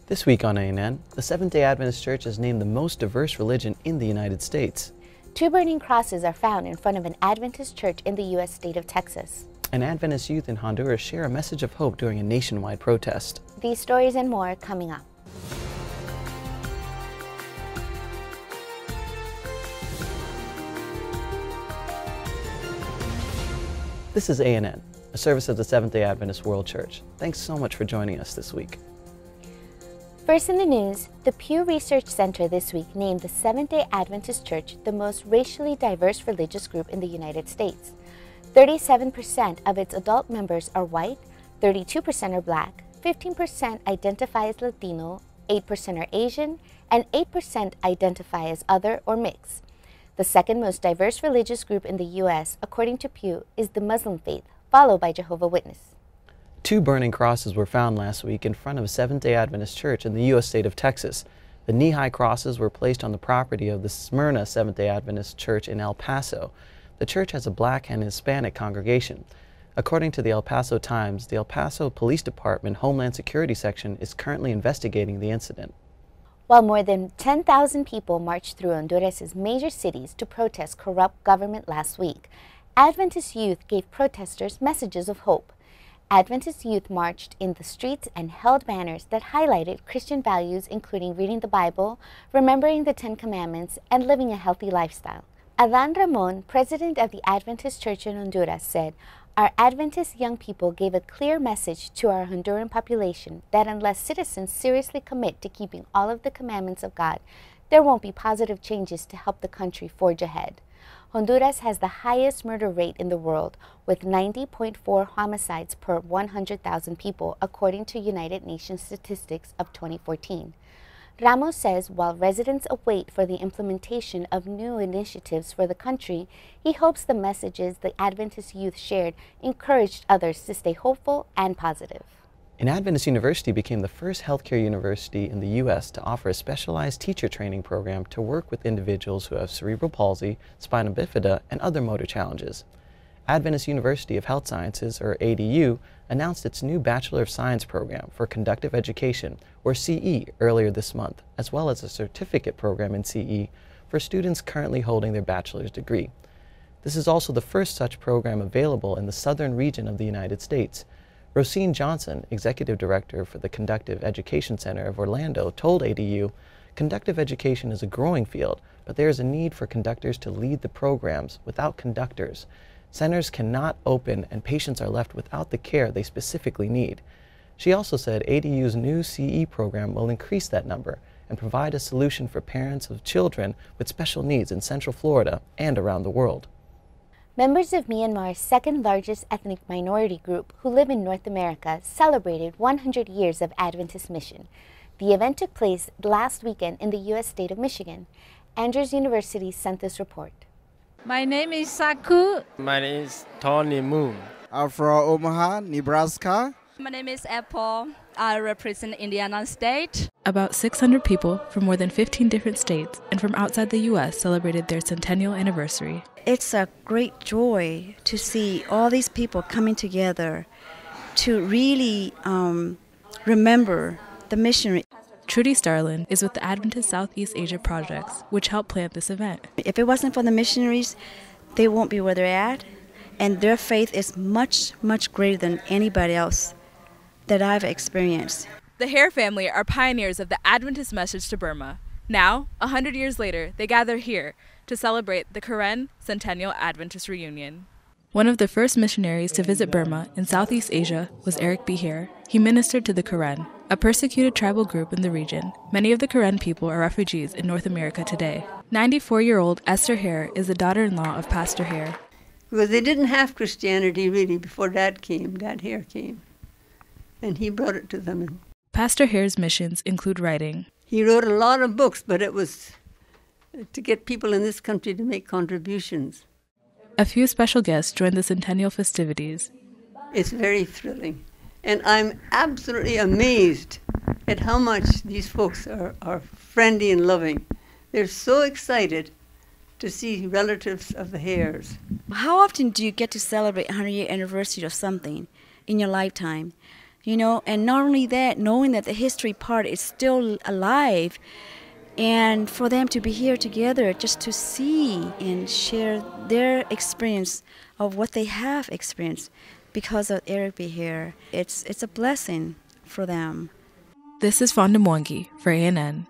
This week on ANN, the Seventh-day Adventist Church is named the most diverse religion in the United States. 2 burning crosses are found in front of an Adventist church in the U.S. state of Texas. And Adventist youth in Honduras share a message of hope during a nationwide protest. These stories and more coming up. This is ANN, a service of the Seventh-day Adventist World Church. Thanks so much for joining us this week. First in the news, the Pew Research Center this week named the Seventh-day Adventist Church the most racially diverse religious group in the United States. 37% of its adult members are white, 32% are black, 15% identify as Latino, 8% are Asian, and 8% identify as other or mixed. The second most diverse religious group in the U.S., according to Pew, is the Muslim faith, followed by Jehovah's Witnesses. 2 burning crosses were found last week in front of a Seventh-day Adventist church in the U.S. state of Texas. The knee-high crosses were placed on the property of the Smyrna Seventh-day Adventist Church in El Paso. The church has a black and Hispanic congregation. According to the El Paso Times, the El Paso Police Department Homeland Security Section is currently investigating the incident. While more than 10,000 people marched through Honduras' major cities to protest corrupt government last week, Adventist youth gave protesters messages of hope. Adventist youth marched in the streets and held banners that highlighted Christian values, including reading the Bible, remembering the 10 Commandments, and living a healthy lifestyle. Adan Ramon, president of the Adventist Church in Honduras, said, "Our Adventist young people gave a clear message to our Honduran population that unless citizens seriously commit to keeping all of the commandments of God, there won't be positive changes to help the country forge ahead." Honduras has the highest murder rate in the world, with 90.4 homicides per 100,000 people, according to United Nations statistics of 2014. Ramos says while residents await for the implementation of new initiatives for the country, he hopes the messages the Adventist youth shared encouraged others to stay hopeful and positive. An Adventist university became the first healthcare university in the U.S. to offer a specialized teacher training program to work with individuals who have cerebral palsy, spina bifida, and other motor challenges. Adventist University of Health Sciences, or ADU, announced its new Bachelor of Science program for Conductive Education, or CE, earlier this month, as well as a certificate program in CE for students currently holding their bachelor's degree. This is also the first such program available in the southern region of the United States. Rosine Johnson, Executive Director for the Conductive Education Center of Orlando, told ADU, "Conductive education is a growing field, but there is a need for conductors to lead the programs without conductors. Centers cannot open and patients are left without the care they specifically need." She also said ADU's new CE program will increase that number and provide a solution for parents of children with special needs in Central Florida and around the world. Members of Myanmar's second largest ethnic minority group who live in North America celebrated 100 years of Adventist mission. The event took place last weekend in the U.S. state of Michigan. Andrews University sent this report. My name is Saku. My name is Tony Moon. I'm from Omaha, Nebraska. My name is Apple. I represent Indiana State. About 600 people from more than 15 different states and from outside the U.S. celebrated their centennial anniversary. It's a great joy to see all these people coming together to really remember the missionary. Trudy Starlin is with the Adventist Southeast Asia Projects, which helped plan this event. If it wasn't for the missionaries, they won't be where they're at, and their faith is much, much greater than anybody else that I've experienced. The Hare family are pioneers of the Adventist message to Burma. Now, 100 years later, they gather here to celebrate the Karen Centennial Adventist Reunion. One of the first missionaries to visit Burma in Southeast Asia was Eric B. Hare. He ministered to the Karen, a persecuted tribal group in the region. Many of the Karen people are refugees in North America today. 94-year-old Esther Hare is the daughter-in-law of Pastor Hare. Because they didn't have Christianity really before Dad Hare came. And he brought it to them. Pastor Hare's missions include writing. He wrote a lot of books, but it was to get people in this country to make contributions. A few special guests joined the centennial festivities. It's very thrilling. And I'm absolutely amazed at how much these folks are friendly and loving. They're so excited to see relatives of the Hares. How often do you get to celebrate 100-year anniversary of something in your lifetime? and not only that, knowing that the history part is still alive, and for them to be here together just to see and share their experience of what they have experienced because of Eric be here. It's a blessing for them. This is Fonda Mwangi for ANN.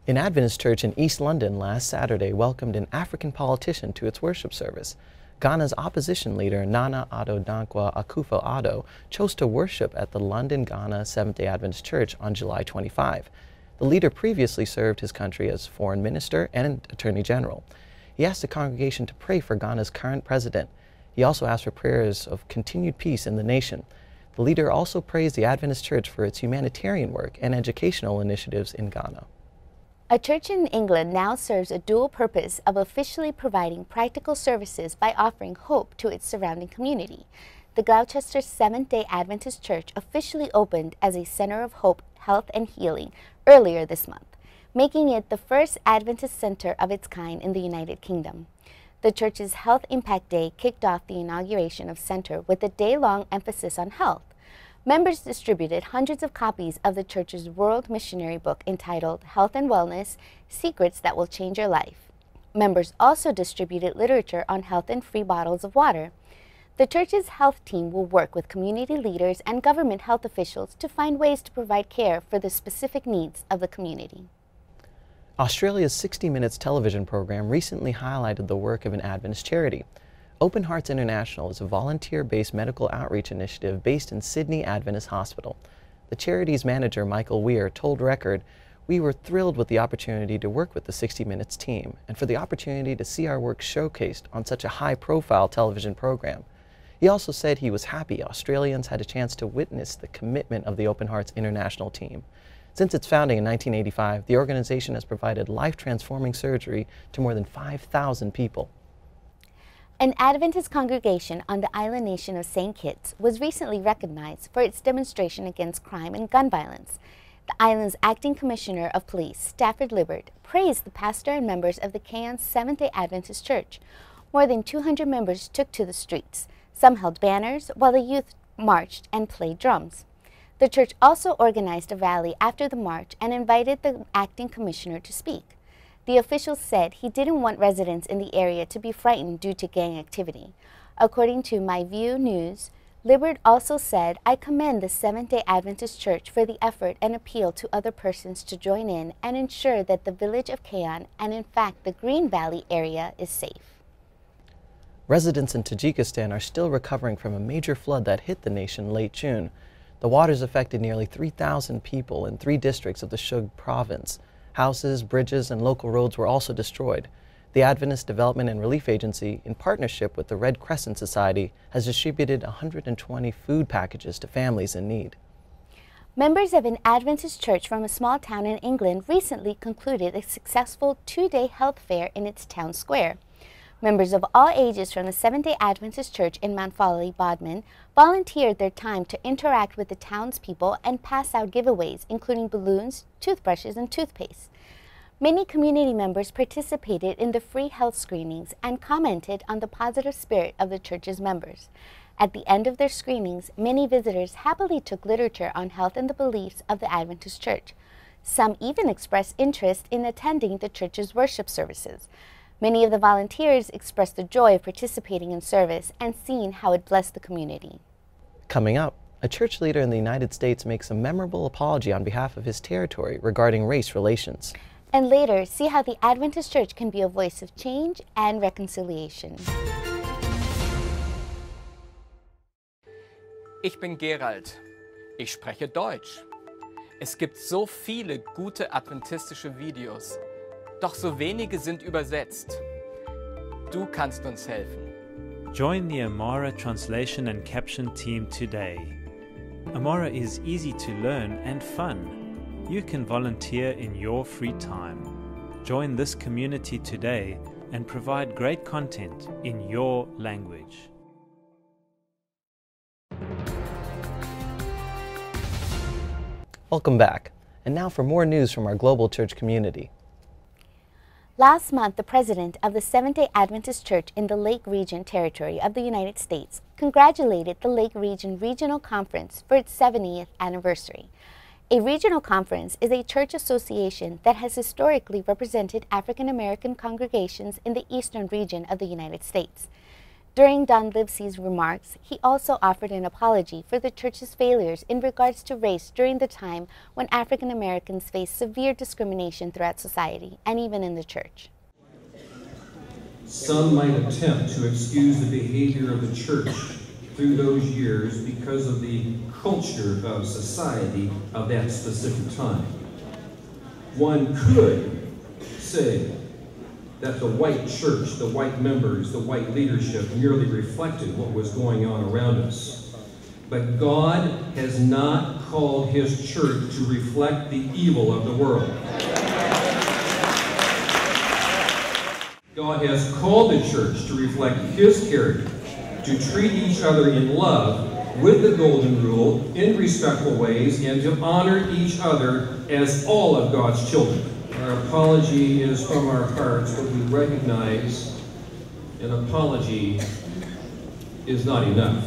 An Adventist church in East London last Saturday welcomed an African politician to its worship service. Ghana's opposition leader, Nana Addo Dankwa Akufo-Addo, chose to worship at the London-Ghana Seventh-day Adventist Church on July 25. The leader previously served his country as foreign minister and attorney general. He asked the congregation to pray for Ghana's current president. He also asked for prayers of continued peace in the nation. The leader also praised the Adventist Church for its humanitarian work and educational initiatives in Ghana. A church in England now serves a dual purpose of officially providing practical services by offering hope to its surrounding community. The Gloucester Seventh-day Adventist Church officially opened as a center of hope, health, and healing earlier this month, making it the first Adventist center of its kind in the United Kingdom. The church's Health Impact Day kicked off the inauguration of Center with a day-long emphasis on health. Members distributed hundreds of copies of the church's World Missionary Book entitled Health and Wellness: Secrets That Will Change Your Life. Members also distributed literature on health and free bottles of water. The church's health team will work with community leaders and government health officials to find ways to provide care for the specific needs of the community. Australia's 60 Minutes television program recently highlighted the work of an Adventist charity. Open Hearts International is a volunteer-based medical outreach initiative based in Sydney Adventist Hospital. The charity's manager, Michael Weir, told Record, "We were thrilled with the opportunity to work with the 60 Minutes team and for the opportunity to see our work showcased on such a high-profile television program." He also said he was happy Australians had a chance to witness the commitment of the Open Hearts International team. Since its founding in 1985, the organization has provided life-transforming surgery to more than 5,000 people. An Adventist congregation on the island nation of St. Kitts was recently recognized for its demonstration against crime and gun violence. The island's acting commissioner of police, Stafford Libbert, praised the pastor and members of the Cairns Seventh-day Adventist Church. More than 200 members took to the streets. Some held banners, while the youth marched and played drums. The church also organized a rally after the march and invited the acting commissioner to speak. The official said he didn't want residents in the area to be frightened due to gang activity. According to My View News, Libbert also said, "I commend the Seventh-day Adventist Church for the effort and appeal to other persons to join in and ensure that the village of Cairns and in fact the Green Valley area is safe." Residents in Tajikistan are still recovering from a major flood that hit the nation late June. The waters affected nearly 3,000 people in 3 districts of the Shug province. Houses, bridges, and local roads were also destroyed. The Adventist Development and Relief Agency, in partnership with the Red Crescent Society, has distributed 120 food packages to families in need. Members of an Adventist church from a small town in England recently concluded a successful 2-day health fair in its town square. Members of all ages from the Seventh-day Adventist Church in Mount Folly, Bodmin, volunteered their time to interact with the townspeople and pass out giveaways, including balloons, toothbrushes, and toothpaste. Many community members participated in the free health screenings and commented on the positive spirit of the church's members. At the end of their screenings, many visitors happily took literature on health and the beliefs of the Adventist Church. Some even expressed interest in attending the church's worship services. Many of the volunteers expressed the joy of participating in service and seeing how it blessed the community. Coming up, a church leader in the United States makes a memorable apology on behalf of his territory regarding race relations. And later, see how the Adventist Church can be a voice of change and reconciliation. Ich bin Gerald. Ich spreche Deutsch. Es gibt so viele gute adventistische Videos. Doch so wenige sind übersetzt. Du kannst uns helfen. Join the Amara translation and caption team today. Amara is easy to learn and fun. You can volunteer in your free time. Join this community today and provide great content in your language. Welcome back. And now for more news from our global church community. Last month, the president of the Seventh-day Adventist Church in the Lake Region Territory of the United States congratulated the Lake Region Regional Conference for its 70th anniversary. A regional conference is a church association that has historically represented African American congregations in the eastern region of the United States. During Don Livesey's remarks, he also offered an apology for the church's failures in regards to race during the time when African Americans faced severe discrimination throughout society and even in the church. Some might attempt to excuse the behavior of the church through those years because of the culture of society of that specific time. One could say that the white church, the white members, the white leadership merely reflected what was going on around us. But God has not called His church to reflect the evil of the world. God has called the church to reflect His character, to treat each other in love with the golden rule in respectful ways, and to honor each other as all of God's children. Our apology is from our hearts, but we recognize an apology is not enough.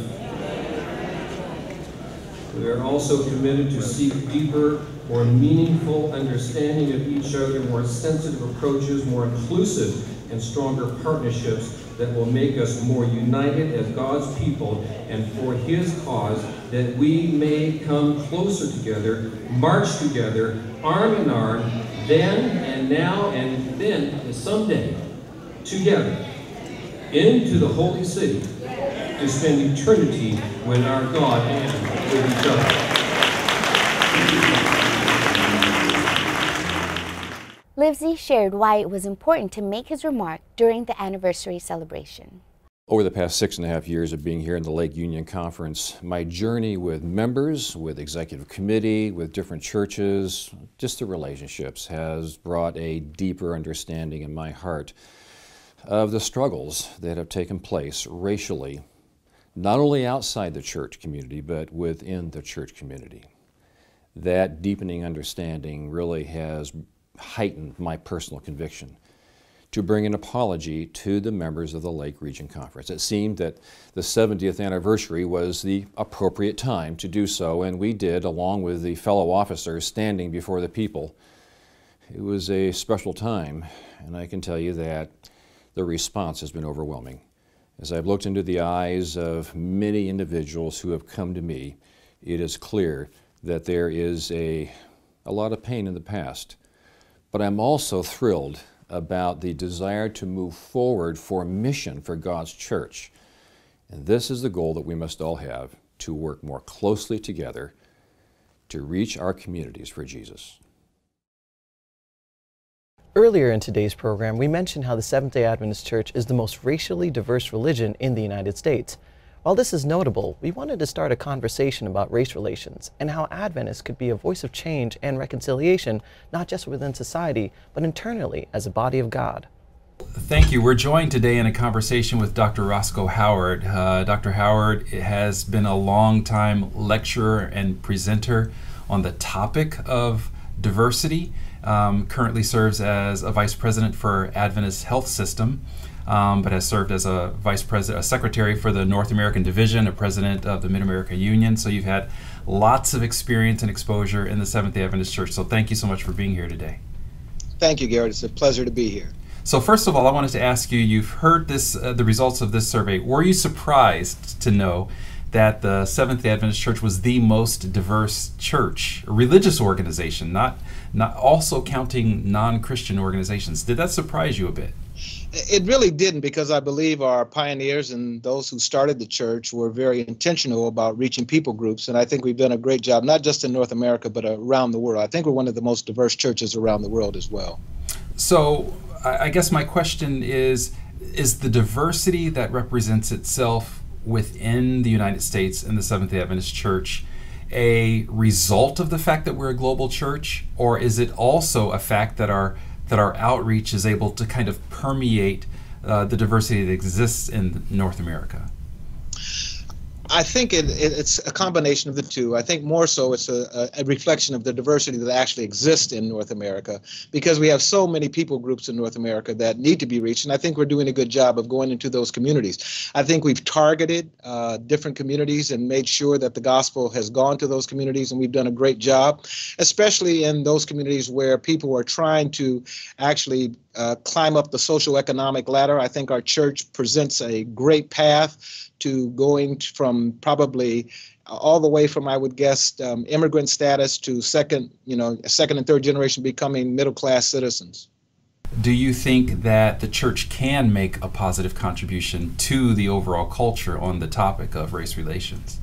We are also committed to seek deeper, more meaningful understanding of each other, more sensitive approaches, more inclusive and stronger partnerships that will make us more united as God's people and for His cause, that we may come closer together, march together, arm in arm, then and now and then and someday, together, into the holy city to spend eternity with our God and with each other. Livesey shared why it was important to make his remark during the anniversary celebration. Over the past 6.5 years of being here in the Lake Union Conference, my journey with members, with executive committee, with different churches, just the relationships has brought a deeper understanding in my heart of the struggles that have taken place racially, not only outside the church community, but within the church community. That deepening understanding really has heightened my personal conviction to bring an apology to the members of the Lake Region Conference. It seemed that the 70th anniversary was the appropriate time to do so, and we did, along with the fellow officers standing before the people. It was a special time, and I can tell you that the response has been overwhelming. As I've looked into the eyes of many individuals who have come to me, it is clear that there is a lot of pain in the past. But I'm also thrilled about the desire to move forward for mission for God's church. And this is the goal that we must all have, to work more closely together to reach our communities for Jesus. Earlier in today's program, we mentioned how the Seventh-day Adventist Church is the most racially diverse religion in the United States. While this is notable, we wanted to start a conversation about race relations and how Adventists could be a voice of change and reconciliation, not just within society, but internally as a body of God. Thank you. We're joined today in a conversation with Dr. Roscoe Howard. Dr. Howard has been a long-time lecturer and presenter on the topic of diversity, currently serves as a vice president for Adventist Health System, but has served as a vice president, a secretary for the North American Division, a president of the Mid-America Union. So you've had lots of experience and exposure in the Seventh-day Adventist Church. So thank you so much for being here today. Thank you, Garrett. It's a pleasure to be here. So first of all, I wanted to ask you, you've heard this, the results of this survey. Were you surprised to know that the Seventh-day Adventist Church was the most diverse church, a religious organization, not also counting non-Christian organizations? Did that surprise you a bit? It really didn't, because I believe our pioneers and those who started the church were very intentional about reaching people groups, and I think we've done a great job, not just in North America, but around the world. I think we're one of the most diverse churches around the world as well. So I guess my question is the diversity that represents itself within the United States and the Seventh-day Adventist Church a result of the fact that we're a global church, or is it also a fact that our outreach is able to kind of permeate the diversity that exists in North America? I think it's a combination of the two. I think more so it's a reflection of the diversity that actually exists in North America, because we have so many people groups in North America that need to be reached, and I think we're doing a good job of going into those communities. I think we've targeted different communities and made sure that the gospel has gone to those communities, and we've done a great job, especially in those communities where people are trying to actually climb up the socioeconomic ladder. I think our church presents a great path to going from probably all the way from, I would guess, immigrant status to second and third generation becoming middle-class citizens. Do you think that the church can make a positive contribution to the overall culture on the topic of race relations?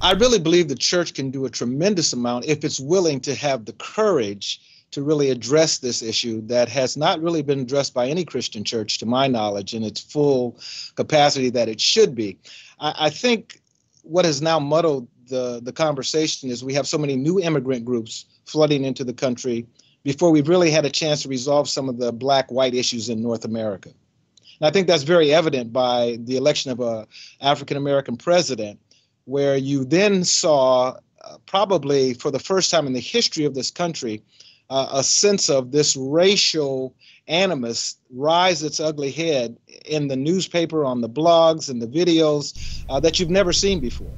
I really believe the church can do a tremendous amount if it's willing to have the courage to really address this issue that has not really been addressed by any Christian church, to my knowledge, in its full capacity that it should be. I think what has now muddled the conversation is we have so many new immigrant groups flooding into the country before we've really had a chance to resolve some of the black-white issues in North America. And I think that's very evident by the election of an African-American president, where you then saw probably for the first time in the history of this country, a sense of this racial animus rise its ugly head in the newspaper, on the blogs, and the videos that you've never seen before.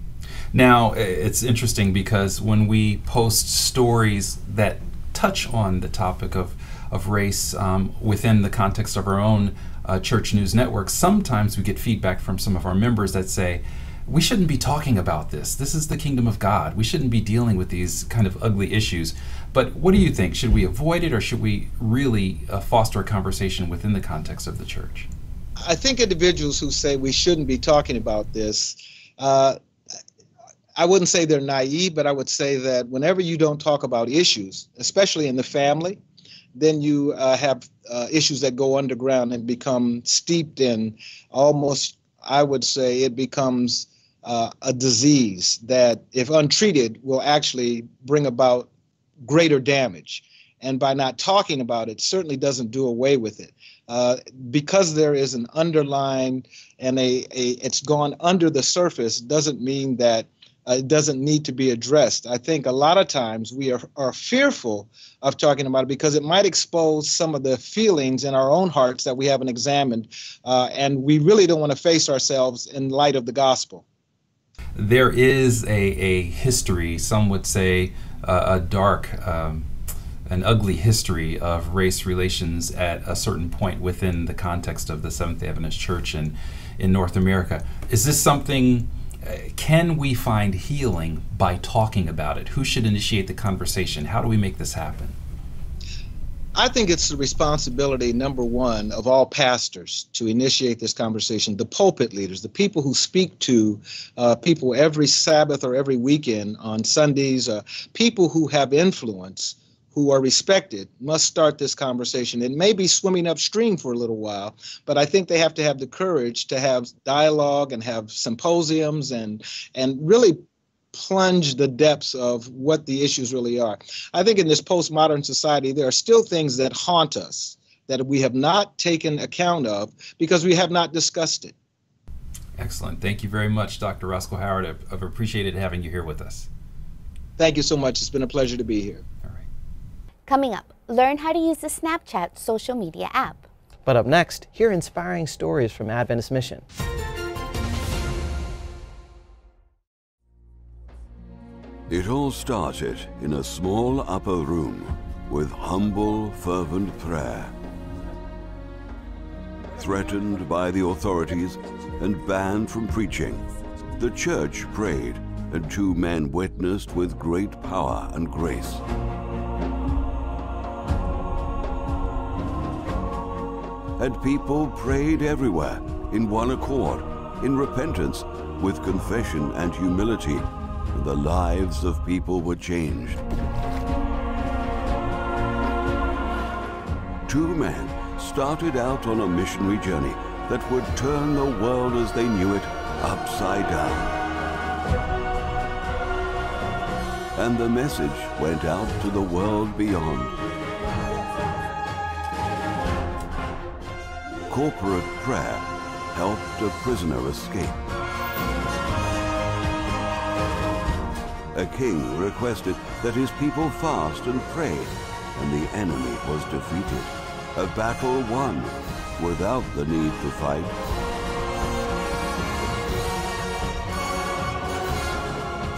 Now, it's interesting because when we post stories that touch on the topic of race within the context of our own church news network, sometimes we get feedback from some of our members that say, we shouldn't be talking about this. This is the kingdom of God. We shouldn't be dealing with these kind of ugly issues. But what do you think? Should we avoid it, or should we really foster a conversation within the context of the church? I think individuals who say we shouldn't be talking about this, I wouldn't say they're naive, but I would say that whenever you don't talk about issues, especially in the family, then you have issues that go underground and become steeped in almost, I would say, it becomes a disease that, if untreated, will actually bring about greater damage. And by not talking about it, certainly doesn't do away with it. Because there is an underlying and it's gone under the surface, doesn't mean that it doesn't need to be addressed. I think a lot of times we are fearful of talking about it because it might expose some of the feelings in our own hearts that we haven't examined, and we really don't want to face ourselves in light of the gospel. There is a history, some would say a dark, an ugly history of race relations at a certain point within the context of the Seventh-day Adventist Church in North America. Is this something, can we find healing by talking about it? Who should initiate the conversation? How do we make this happen? I think it's the responsibility, number one, of all pastors to initiate this conversation, the pulpit leaders, the people who speak to people every Sabbath or every weekend on Sundays, people who have influence, who are respected, must start this conversation. It may be swimming upstream for a little while, but I think they have to have the courage to have dialogue and have symposiums and really plunge the depths of what the issues really are. I think in this postmodern society, there are still things that haunt us that we have not taken account of because we have not discussed it. Excellent. Thank you very much, Dr. Roscoe Howard. I've appreciated having you here with us. Thank you so much. It's been a pleasure to be here. All right. Coming up, learn how to use the Snapchat social media app. But up next, hear inspiring stories from Adventist Mission. It all started in a small upper room with humble, fervent prayer. Threatened by the authorities and banned from preaching, the church prayed, and two men witnessed with great power and grace. And people prayed everywhere in one accord, in repentance, with confession and humility. The lives of people were changed. Two men started out on a missionary journey that would turn the world as they knew it upside down. And the message went out to the world beyond. Corporate prayer helped a prisoner escape. A king requested that his people fast and pray, and the enemy was defeated. A battle won without the need to fight.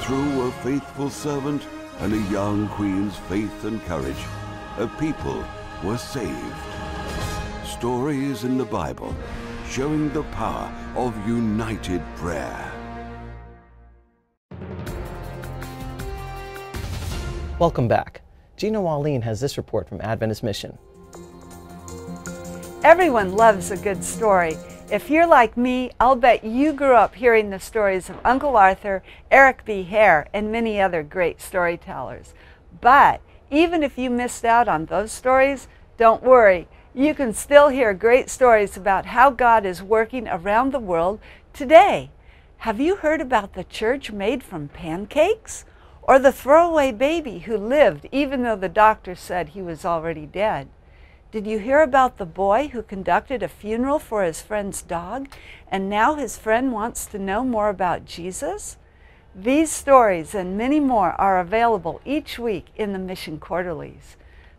Through a faithful servant and a young queen's faith and courage, a people were saved. Stories in the Bible showing the power of united prayer. Welcome back. Gina Wallin has this report from Adventist Mission. Everyone loves a good story. If you're like me, I'll bet you grew up hearing the stories of Uncle Arthur, Eric B. Hare, and many other great storytellers. But even if you missed out on those stories, don't worry. You can still hear great stories about how God is working around the world today. Have you heard about the church made from pancakes? Or the throwaway baby who lived even though the doctor said he was already dead? Did you hear about the boy who conducted a funeral for his friend's dog, and now his friend wants to know more about Jesus? These stories and many more are available each week in the Mission Quarterlies.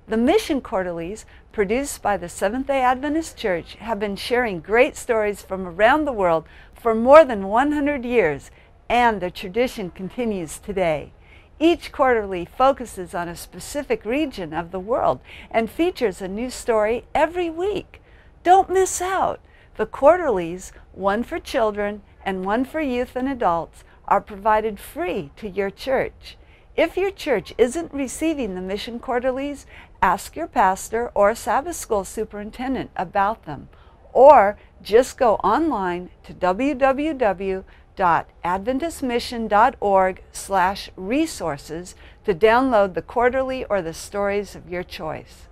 The Mission Quarterlies, produced by the Seventh-day Adventist Church, have been sharing great stories from around the world for more than 100 years, and the tradition continues today. Each quarterly focuses on a specific region of the world and features a new story every week. Don't miss out. The quarterlies, one for children and one for youth and adults, are provided free to your church. If your church isn't receiving the Mission Quarterlies, ask your pastor or Sabbath school superintendent about them, or just go online to www.adventistmission.org/resources to download the quarterly or the stories of your choice.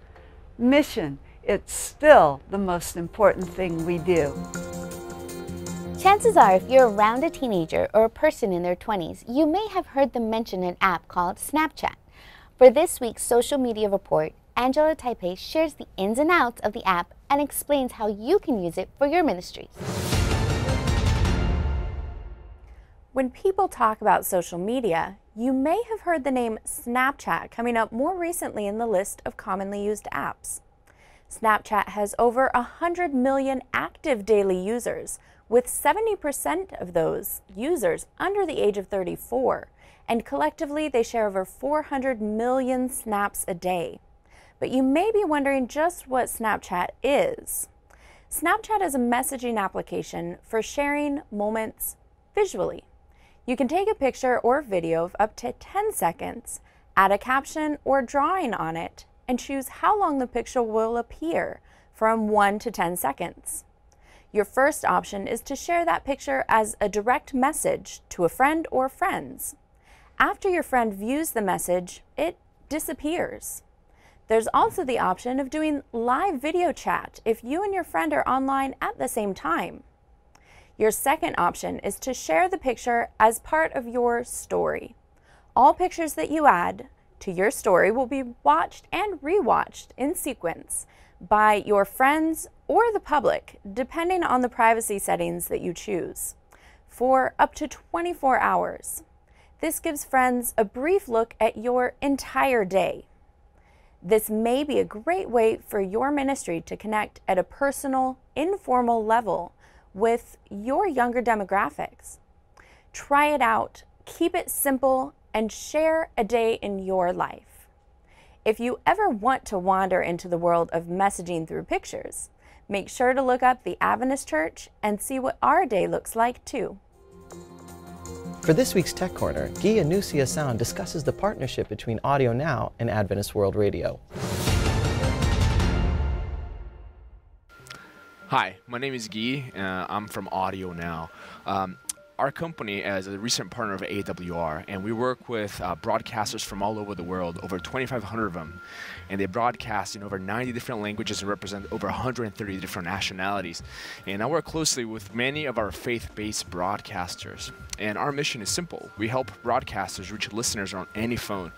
Mission, it's still the most important thing we do. Chances are, if you're around a teenager or a person in their 20s, you may have heard them mention an app called Snapchat. For this week's social media report, Angela Taipei shares the ins and outs of the app and explains how you can use it for your ministries. When people talk about social media, you may have heard the name Snapchat coming up more recently in the list of commonly used apps. Snapchat has over 100 million active daily users, with 70% of those users under the age of 34, and collectively they share over 400 million snaps a day. But you may be wondering just what Snapchat is. Snapchat is a messaging application for sharing moments visually. You can take a picture or video of up to 10 seconds, add a caption or drawing on it, and choose how long the picture will appear, from 1 to 10 seconds. Your first option is to share that picture as a direct message to a friend or friends. After your friend views the message, it disappears. There's also the option of doing live video chat if you and your friend are online at the same time. Your second option is to share the picture as part of your story. All pictures that you add to your story will be watched and rewatched in sequence by your friends or the public, depending on the privacy settings that you choose, for up to 24 hours. This gives friends a brief look at your entire day. This may be a great way for your ministry to connect at a personal, informal level with your younger demographics. Try it out, keep it simple, and share a day in your life. If you ever want to wander into the world of messaging through pictures, make sure to look up the Adventist Church and see what our day looks like too. For this week's Tech Corner, Guy Anuncia Sound discusses the partnership between Audio Now and Adventist World Radio. Hi, my name is Guy. I'm from Audio Now. Our company is a recent partner of AWR, and we work with broadcasters from all over the world, over 2,500 of them. And they broadcast in over 90 different languages and represent over 130 different nationalities. And I work closely with many of our faith-based broadcasters. And our mission is simple. We help broadcasters reach listeners on any phone,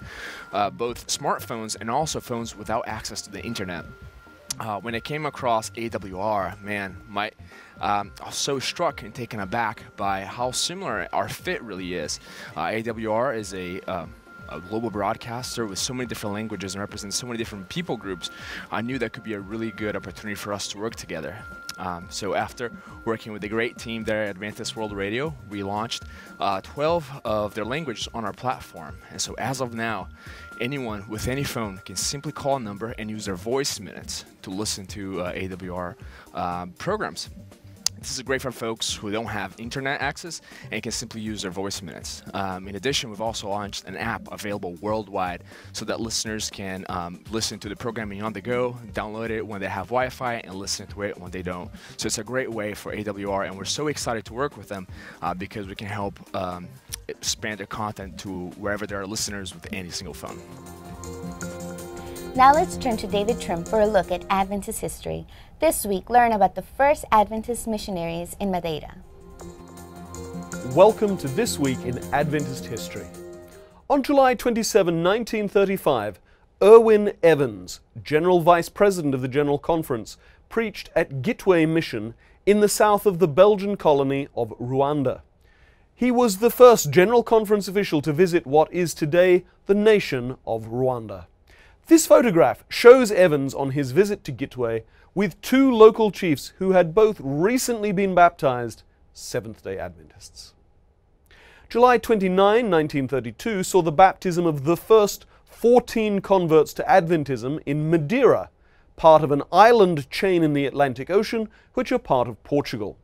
both smartphones and also phones without access to the internet. When I came across AWR, man, I was so struck and taken aback by how similar our fit really is. AWR is a global broadcaster with so many different languages and represents so many different people groups. I knew that could be a really good opportunity for us to work together. So after working with a great team there at Adventist World Radio, we launched 12 of their languages on our platform. And so as of now, anyone with any phone can simply call a number and use their voice minutes to listen to AWR programs. This is great for folks who don't have internet access and can simply use their voice minutes. In addition, we've also launched an app available worldwide so that listeners can listen to the programming on the go, download it when they have Wi-Fi, and listen to it when they don't. So it's a great way for AWR, and we're so excited to work with them because we can help expand their content to wherever there are listeners with any single phone. Now let's turn to David Trim for a look at Adventist history. This week, learn about the first Adventist missionaries in Madeira. Welcome to This Week in Adventist History. On July 27, 1935, Irwin Evans, General Vice President of the General Conference, preached at Gitwe Mission in the south of the Belgian colony of Rwanda. He was the first General Conference official to visit what is today the nation of Rwanda. This photograph shows Evans on his visit to Gitwe with two local chiefs who had both recently been baptized Seventh-day Adventists. July 29, 1932 saw the baptism of the first 14 converts to Adventism in Madeira, part of an island chain in the Atlantic Ocean which are part of Portugal.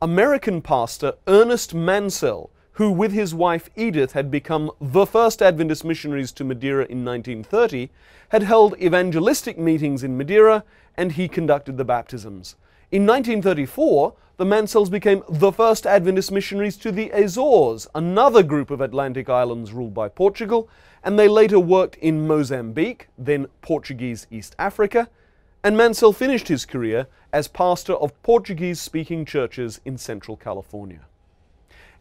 American pastor Ernest Mansell, who with his wife Edith had become the first Adventist missionaries to Madeira in 1930, had held evangelistic meetings in Madeira, and he conducted the baptisms. In 1934, the Mansells became the first Adventist missionaries to the Azores, another group of Atlantic islands ruled by Portugal, and they later worked in Mozambique, then Portuguese East Africa, and Mansell finished his career as pastor of Portuguese-speaking churches in Central California.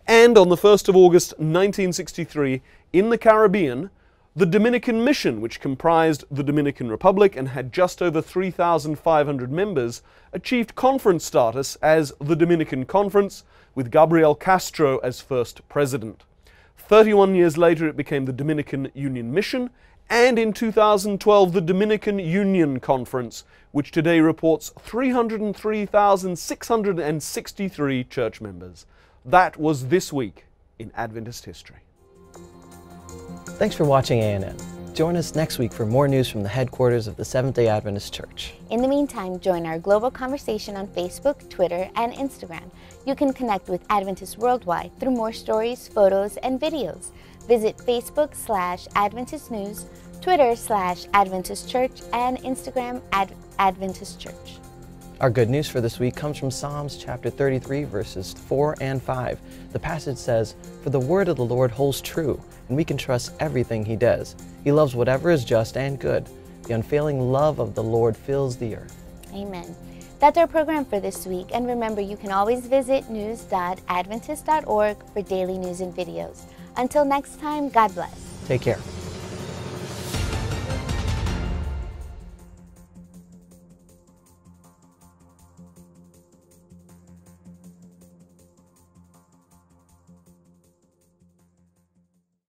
And on the 1st of August 1963, in the Caribbean, the Dominican Mission, which comprised the Dominican Republic and had just over 3,500 members, achieved conference status as the Dominican Conference, with Gabriel Castro as first president. 31 years later, it became the Dominican Union Mission, and in 2012, the Dominican Union Conference, which today reports 303,663 church members. That was This Week in Adventist History. Thanks for watching A&N. Join us next week for more news from the headquarters of the Seventh-day Adventist Church. In the meantime, join our global conversation on Facebook, Twitter, and Instagram. You can connect with Adventists worldwide through more stories, photos, and videos. Visit Facebook/Adventist News, Twitter/Adventist Church, and Instagram @Adventist Church. Our good news for this week comes from Psalms chapter 33, verses 4 and 5. The passage says, "For the word of the Lord holds true, and we can trust everything He does. He loves whatever is just and good. The unfailing love of the Lord fills the earth." Amen. That's our program for this week, and remember, you can always visit news.adventist.org for daily news and videos. Until next time, God bless. Take care.